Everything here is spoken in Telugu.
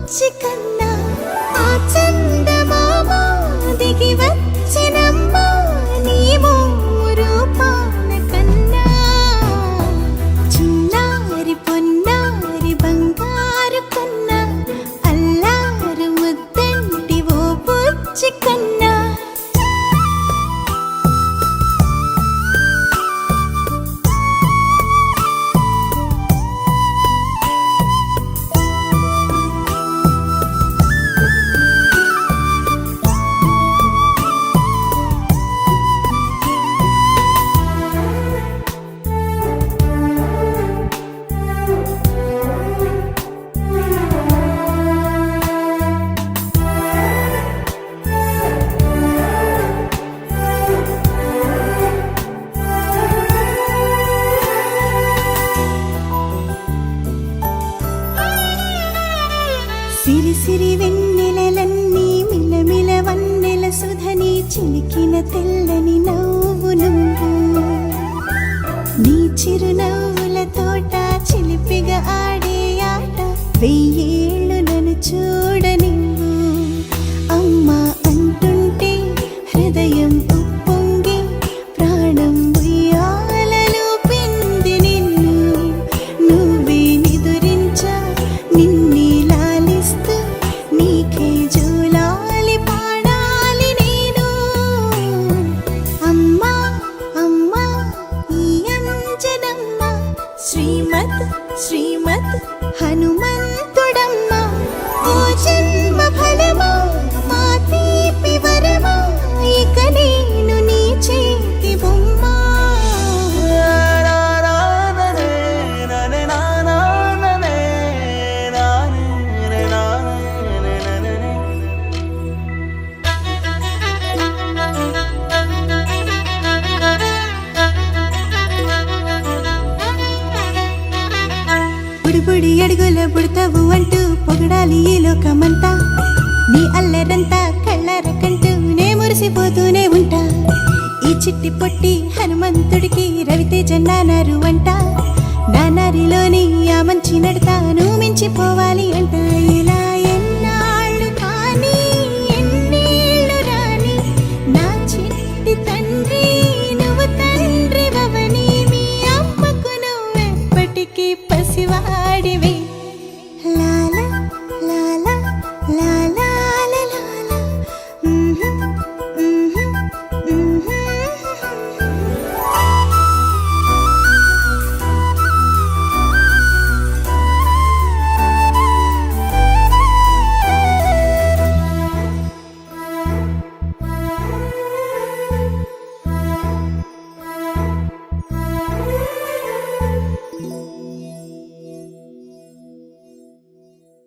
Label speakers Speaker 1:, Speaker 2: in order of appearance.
Speaker 1: బుచ్చి కన్నా ఆ చందమామ దిగి వచ్చినమ్మ నీ రూపాన కన్నా చిన్నారి పొన్నారి బంగారు కన్నా అల్లారు ముద్దంటి ఓ బుచ్చి కన్నా సిరి సిరి వెన్నెలలన్నీ మిలమిల వన్నెల సుధని చిలికిన తెల్లని నవ్వు నువ్వు నీ చిరునవ్వుల తోట చిలిపిగా ఆడే ఆట వెయ్యేళ్ళు నన్ను చూడ నువ్వు అమ్మా అంటుంటే హృదయం ఉప్పొంగి ప్రాణం ఉయ్యాలలో పిండి నిన్ను నువ్వే నిదురించా నిన్నే నీకే జూలాలి పాడాలి నేను అమ్మా అమ్మా ఈ అంజనమ్మ శ్రీమత్ శ్రీమత్ హనుమంతుడమ్మ ఓ జన్మ ఫలమా మా తీపి వరమా ఇక నేను నీ చేతి బొమ్మ బుడి అడుగుల బుడతావు అంటూ పొగడాలి ఈ లోకమంతా నీ అల్లరంతా కళ్ళారకంటూ నే మురిసిపోతూనే ఉంటా ఈ చిట్టి పొట్టి హనుమంతుడికి రవితేజ నానారు అంట నానారిలోని ఆ మంచి నడతాను మించిపోవాలి అంట ఇలా